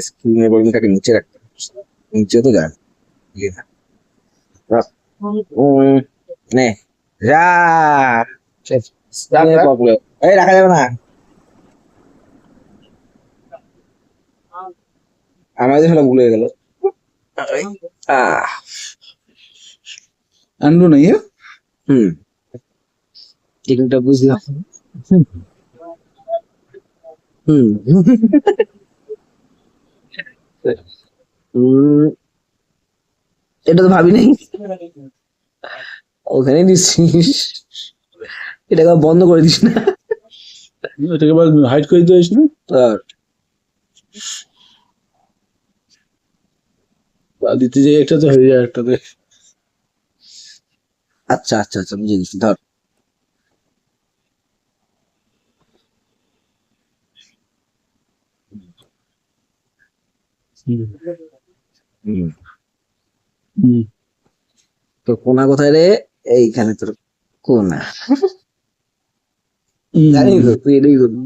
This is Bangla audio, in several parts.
স্ক্রিনের ভলিউমটাকে নিচে রাখতে হবে। নিচে তো যায় ইয়ে না। নে যা স্ক্রিনের প্রবলেম এই রাখা যাবে না আমাদের সেটা ভুলে গেল আনলো না ইয়ে টেকনিকটা বুঝলাম এটা তো ভাবি নাই ওখানে দিচ্ছিস এটাকে বন্ধ করে দিস না এটাকে আবার হাইড করে দিতে না দিতে যাই একটাতে হয়ে যায় একটাতে আচ্ছা আচ্ছা আচ্ছা বুঝে গেছি ধর তোর কোনা কোথায় রে এইখানে তোর কোনা জানি তো তুই এটাই করবি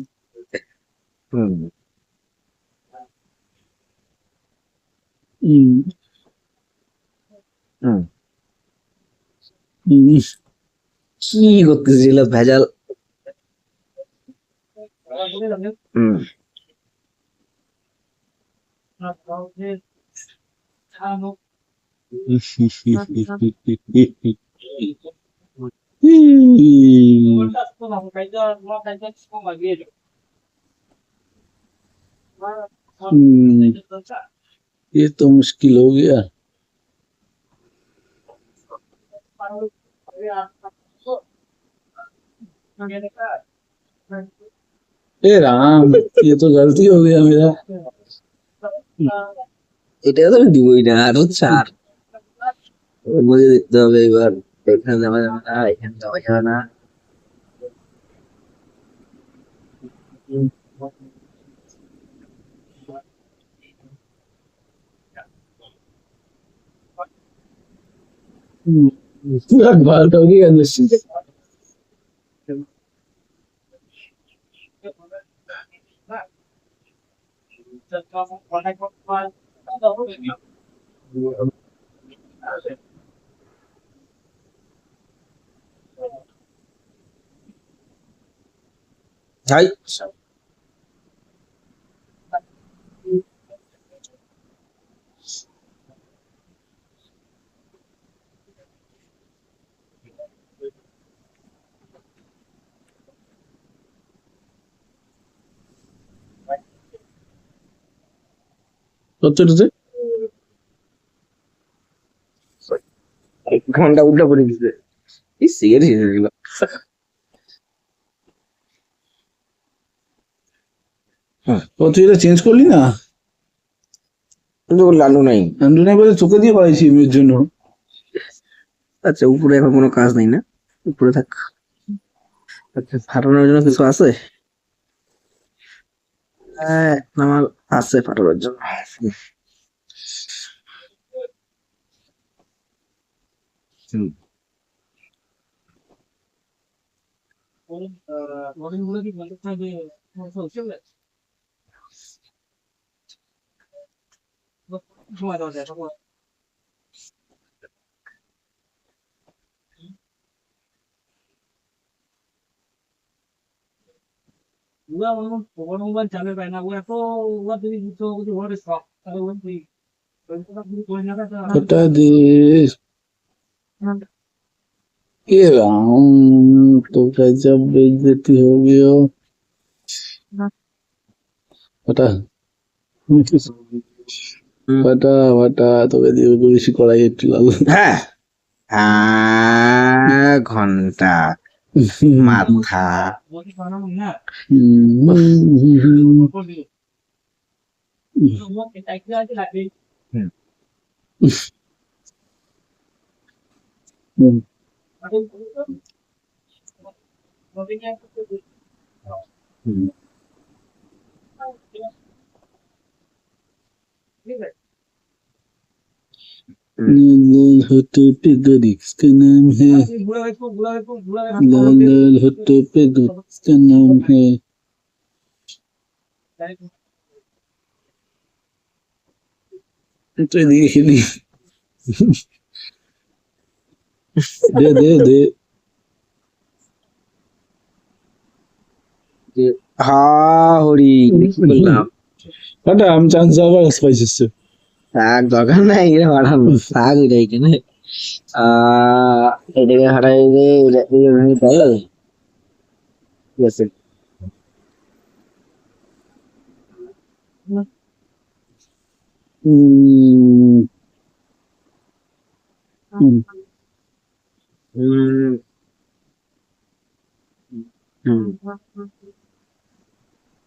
কি করতেছিল ভেজাল ये तो मुश्किल हो गया ए राम ये तो गलती हो गया मेरा এটা তো আমি দিবই না আরো চার ওর মধ্যে দেখতে হবে এবার এখানে যাওয়া যাবে না এখানে যাওয়া যাবে না पूरा बाल हो गया अंदर से হাই কতটাতে ঘন্টা উল্টা পড়ে গেছে এই সিগারেট শেষ হয়ে গেল ও তুই এটা চেঞ্জ করলি না কিন্তু ওর লালু নাই লালু নাই বলে চোখে দিয়ে করাইছি মেয়ের জন্য আচ্ছা উপরে এখন কোনো কাজ নেই না উপরে থাক আচ্ছা ফাটানোর জন্য কিছু আছে হ্যাঁ আমার আছে ফাটানোর জন্য हटा दे ये राम तो गजब बेइज्जती हो गया हटा हटा हटा তোকে দিয়ে বেশি করাই একটু লালু হ্যাঁ হ্যাঁ ঘন্টা মাথা लाल होठों पे गरिक्स का नाम है लाल लाल होठों पे गरिक्स का नाम है তো এদিকে খেলি দে দে দে হা হরি কি বললাম কাটা আমি চান্স আবার পাইছিস থাক দরকার নাই এটা বাড়ানো থাক ওইটা এখানে এটাকে হারাই দে ঠিক আছে হুম হুম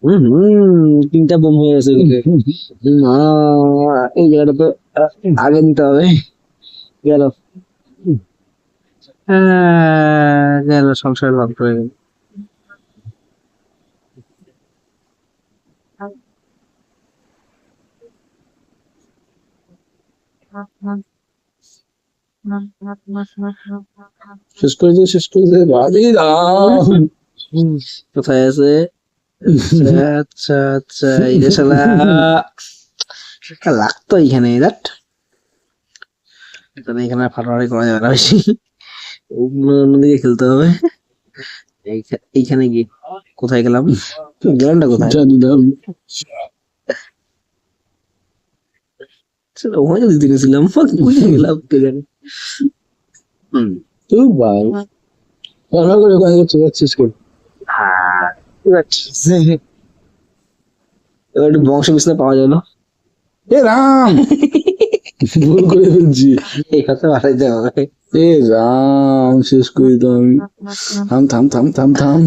হুম হুম তিনটা বোম হয়ে গেছে ওদিকে। এই জায়গাটা তো আগে নিতে হবে গেল গেল সংসার ধ্বংস হয়ে গেল শেষ করে দে শেষ করে দে বাড়ি রাম কোথায় আছে আচ্ছা আচ্ছা আচ্ছা এই যে শালা লাগতো এইখানে দ্যাট তবে এখানে আর ফাটাফাটি করা যাবে না বেশি অন্যদিকে খেলতে হবে এইখানে গিয়ে কোথায় গেলাম গেলামটা কোথায় জানি না সেটা ওখানে যদি দিনে ছিলাম বুঝে গেলাম কে জানে তুই ভাই ভালো করে ওখানে শেষ কর হ্যাঁ ঠিক আছে। এবার একটু বংশ বিস্তার পাওয়া গেল এ রাম ভুল করে ফেলছি এই কথা বাড়াইতে হবে এ রাম শেষ করে দাও আমি থাম থাম থাম থাম থাম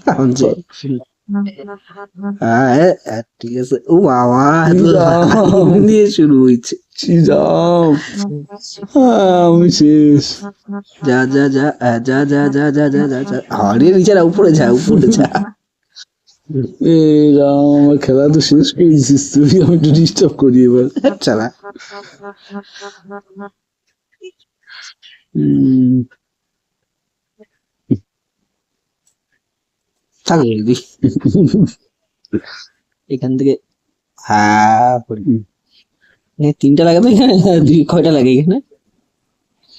থামছে ঠিক আছে ও বাবা দিয়ে শুরু হয়েছে রাম আমি শেষ যা যা যা যা যা যা যা যা যা যা হরে নিচে উপরে যা উপরে যা এ রাম আমার খেলা তো শেষ করে দিছিস তুই আমি একটু ডিস্টার্ব করি এবার চালা থাকো দিদি এখান থেকে হ্যাঁ তিনটা লাগে তো এখানে দুই কয়টা লাগে এখানে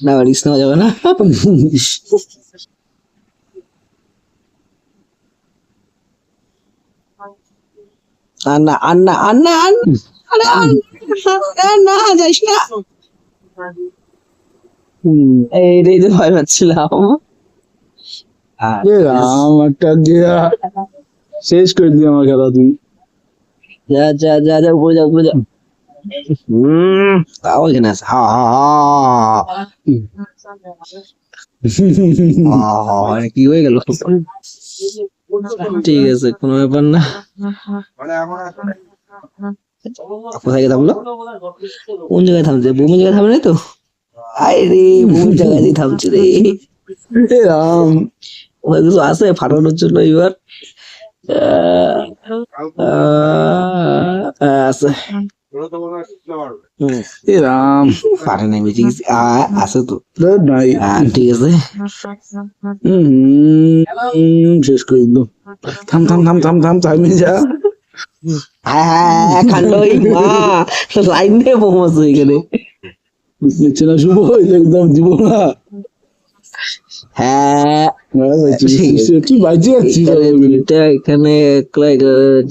না রিস্ক নেওয়া যাবে না আন্না আন্না আন্না আরে না যাইস না এইটাই তো ভয় পাচ্ছিলাম এ রাম একটা গিয়া শেষ করে দিই আমার খেলা তুই যা যা যা যা উপরে যা উপরে যা তাও এখানে আছে হা হা হা কি হয়ে গেল ঠিক আছে কোনো ব্যাপার না কোথায় গিয়ে থামলো কোন জায়গায় থামছে ভূমি জায়গায় থামে তো আরে রে ভূমি জায়গায় থামছে রে এ রাম ওগুলো আছে ফাটানোর জন্য এবার আছে এ রাম পারে নাই বেঁচে গেছি আছে তো নাই ঠিক আছে শেষ করে দিল থাম থাম থাম থাম থাম থামে যা হ্যাঁ খান্ডই মা লাইন দিয়ে পৌঁছ এখানে নিচে না শুভ একদম দিব না হ্যাঁ তুই বাজে যাচ্ছিস এখানে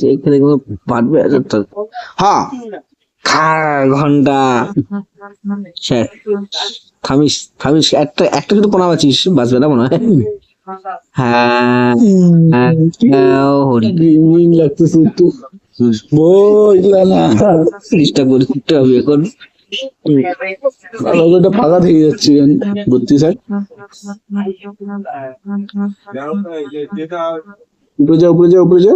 এখানে কোনো পারবে হ্যাঁ ঘন্টা থামিস থামিস একটা একটা শুধু পোনা বাঁচিস বাঁচবে না মনে হয় হ্যাঁ হরি লাগতেছে একটু বইলা না চেষ্টা করতে হবে এখন ওটা ফাঁকা থেকে যাচ্ছে ভর্তি স্যার উপরে যা উপরে যা উপরে যা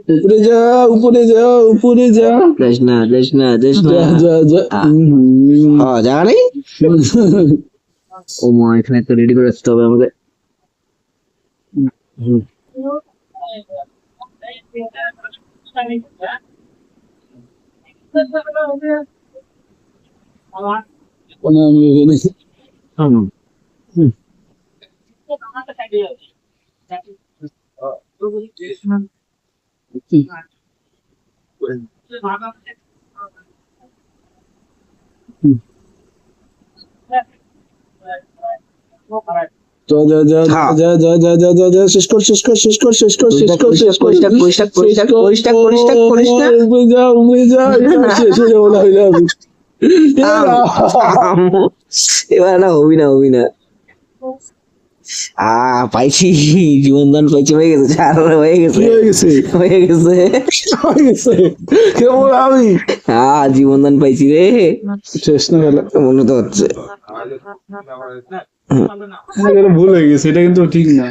উপরে যা উপরে যা উপরে যা যাস না যাস না যাস না যা যা জায়গা নেই ও মা এখানে একটা রেডি করে রাখতে হবে আমাদের আমি এখানে যা যা যা হ্যাঁ। যা যা যা যা যা যা শেষ কর শেষ কর শেষ কর শেষ কর শেষ কর শেষ কর করিস না। উপরে যা উপরে যা শেষ হয়ে যাবো না হইলে আমি এবার না হবি না পাইছি, জীবনদান পাইছি, হয়ে গেছে, চার হয়ে গেছে, কি হয়ে গেছে হয়ে গেছে। হয়ে গেছে কেমন আমি জীবনদান পাইছি রে, শেষ না গেল মনে তো হচ্ছে। ভুল হয়ে গেছে, এটা কিন্তু ঠিক না।